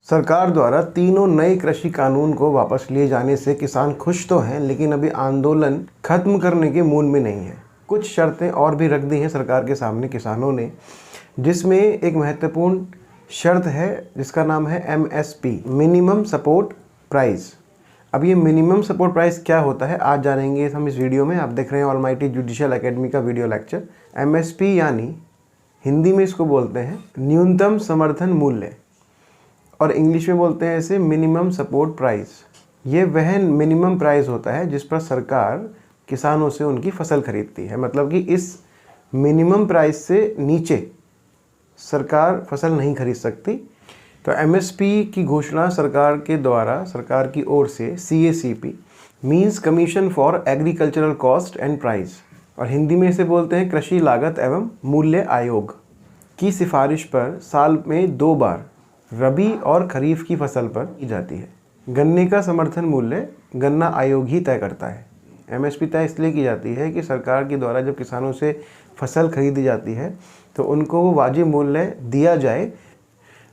सरकार द्वारा तीनों नए कृषि कानून को वापस लिए जाने से किसान खुश तो हैं, लेकिन अभी आंदोलन खत्म करने के मूड में नहीं है। कुछ शर्तें और भी रख दी हैं सरकार के सामने किसानों ने, जिसमें एक महत्वपूर्ण शर्त है जिसका नाम है MSP, मिनिमम सपोर्ट प्राइस। अब ये मिनिमम सपोर्ट प्राइस क्या होता है आज जानेंगे हम इस वीडियो में। आप देख रहे हैं ऑलमाइटी जुडिशियल एकेडमी का वीडियो लेक्चर। MSP यानी हिंदी में इसको बोलते हैं न्यूनतम समर्थन मूल्य, और इंग्लिश में बोलते हैं इसे मिनिमम सपोर्ट प्राइस। ये वह मिनिमम प्राइस होता है जिस पर सरकार किसानों से उनकी फसल खरीदती है। मतलब कि इस मिनिमम प्राइस से नीचे सरकार फसल नहीं खरीद सकती। तो MSP की घोषणा सरकार के द्वारा, सरकार की ओर से CACP means commission for agricultural cost and price, और हिंदी में इसे बोलते हैं कृषि लागत एवं मूल्य आयोग की सिफारिश पर साल में 2 बार रबी और खरीफ की फसल पर की जाती है। गन्ने का समर्थन मूल्य गन्ना आयोग ही तय करता है। MSP तय इसलिए की जाती है कि सरकार के द्वारा जब किसानों से फसल खरीदी जाती है तो उनको वो वाजिब मूल्य दिया जाए।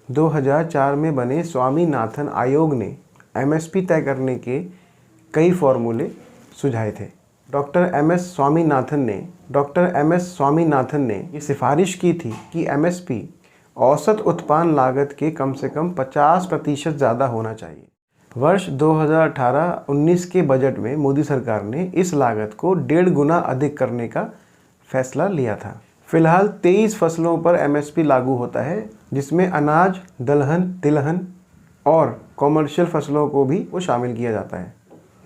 2004 में बने स्वामीनाथन आयोग ने MSP तय करने के कई फॉर्मूले सुझाए थे। डॉक्टर MS स्वामीनाथन ने ये सिफारिश की थी कि MSP औसत उत्पादन लागत के कम से कम 50% ज़्यादा होना चाहिए। वर्ष 2018-19 के बजट में मोदी सरकार ने इस लागत को 1.5 गुना अधिक करने का फैसला लिया था। फिलहाल 23 फसलों पर MSP लागू होता है, जिसमें अनाज, दलहन, तिलहन और कॉमर्शियल फसलों को भी वो शामिल किया जाता है।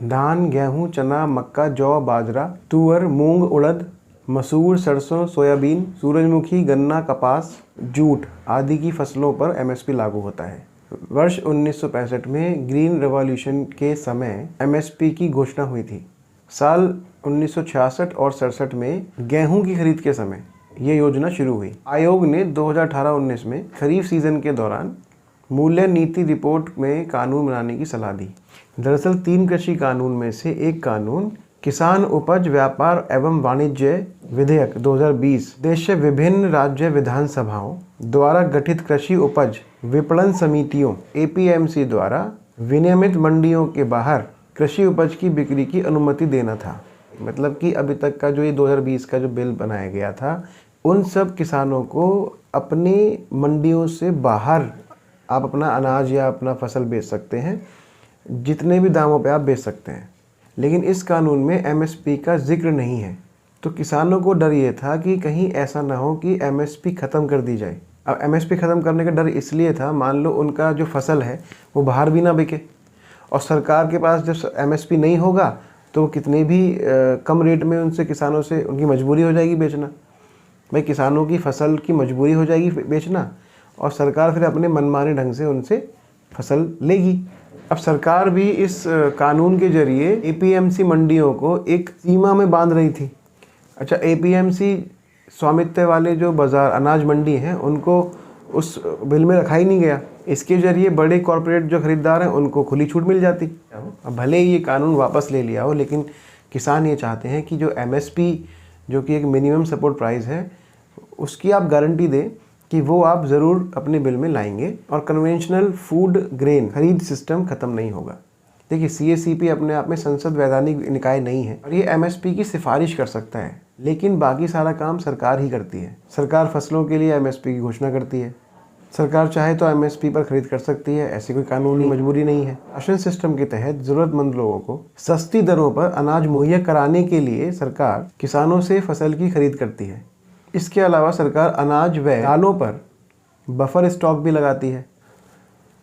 धान, गेहूँ, चना, मक्का, जौ, बाजरा, तुअर, मूंग, उड़द, मसूर, सरसों, सोयाबीन, सूरजमुखी, गन्ना, कपास, जूट आदि की फसलों पर MSP लागू होता है। वर्ष 1965 में ग्रीन रेवोल्यूशन के समय MSP की घोषणा हुई थी। साल 1966 और 67 में गेहूं की खरीद के समय ये योजना शुरू हुई। आयोग ने 2018-19 में खरीफ सीजन के दौरान मूल्य नीति रिपोर्ट में कानून बनाने की सलाह दी। दरअसल 3 कृषि कानून में से एक कानून किसान उपज व्यापार एवं वाणिज्य विधेयक 2020 देश के विभिन्न राज्य विधानसभाओं द्वारा गठित कृषि उपज विपणन समितियों APMC द्वारा विनियमित मंडियों के बाहर कृषि उपज की बिक्री की अनुमति देना था। मतलब कि अभी तक का जो ये 2020 का जो बिल बनाया गया था, उन सब किसानों को अपनी मंडियों से बाहर आप अपना अनाज या अपना फसल बेच सकते हैं, जितने भी दामों पे आप बेच सकते हैं। लेकिन इस कानून में MSP का जिक्र नहीं है। तो किसानों को डर ये था कि कहीं ऐसा ना हो कि MSP ख़त्म कर दी जाए। अब MSP ख़त्म करने का डर इसलिए था, मान लो उनका जो फसल है वो बाहर भी ना बिके, और सरकार के पास जब MSP नहीं होगा तो कितने भी कम रेट में उनसे किसानों से उनकी मजबूरी हो जाएगी बेचना। भाई किसानों की फसल की मजबूरी हो जाएगी बेचना, और सरकार फिर अपने मनमाने ढंग से उनसे फसल लेगी। अब सरकार भी इस कानून के जरिए APMC मंडियों को एक सीमा में बांध रही थी। अच्छा, APMC स्वामित्व वाले जो बाज़ार अनाज मंडी हैं उनको उस बिल में रखा ही नहीं गया। इसके जरिए बड़े कॉरपोरेट जो खरीदार हैं उनको खुली छूट मिल जाती। अब भले ही ये कानून वापस ले लिया हो, लेकिन किसान ये चाहते हैं कि जो MSP जो कि एक मिनिमम सपोर्ट प्राइस है, उसकी आप गारंटी दें कि वो आप ज़रूर अपने बिल में लाएंगे, और कन्वेंशनल फूड ग्रेन खरीद सिस्टम ख़त्म नहीं होगा। देखिए, CACP अपने आप में संसद वैधानिक निकाय नहीं है, और ये MSP की सिफारिश कर सकता है, लेकिन बाकी सारा काम सरकार ही करती है। सरकार फसलों के लिए MSP की घोषणा करती है। सरकार चाहे तो MSP पर खरीद कर सकती है, ऐसी कोई कानूनी मजबूरी नहीं है। राशन सिस्टम के तहत ज़रूरतमंद लोगों को सस्ती दरों पर अनाज मुहैया कराने के लिए सरकार किसानों से फसल की खरीद करती है। इसके अलावा सरकार अनाज व दालों पर बफर स्टॉक भी लगाती है,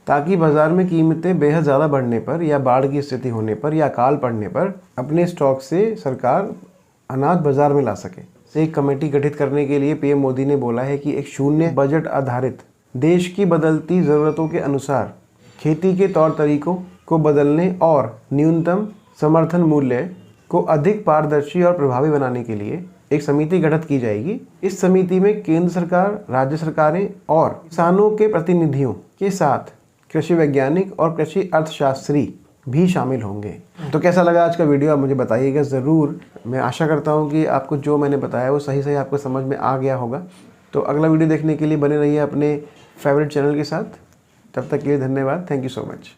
ताकि बाज़ार में कीमतें बेहद ज़्यादा बढ़ने पर या बाढ़ की स्थिति होने पर या अकाल पड़ने पर अपने स्टॉक से सरकार अनाज बाज़ार में ला सके। एक कमेटी गठित करने के लिए PM मोदी ने बोला है कि एक शून्य बजट आधारित देश की बदलती ज़रूरतों के अनुसार खेती के तौर तरीकों को बदलने और न्यूनतम समर्थन मूल्य को अधिक पारदर्शी और प्रभावी बनाने के लिए एक समिति गठित की जाएगी। इस समिति में केंद्र सरकार, राज्य सरकारें और किसानों के प्रतिनिधियों के साथ कृषि वैज्ञानिक और कृषि अर्थशास्त्री भी शामिल होंगे। तो कैसा लगा आज का वीडियो आप मुझे बताइएगा ज़रूर। मैं आशा करता हूँ कि आपको जो मैंने बताया वो सही आपको समझ में आ गया होगा। तो अगला वीडियो देखने के लिए बने रहिए अपने फेवरेट चैनल के साथ। तब तक के लिए धन्यवाद। Thank you so much.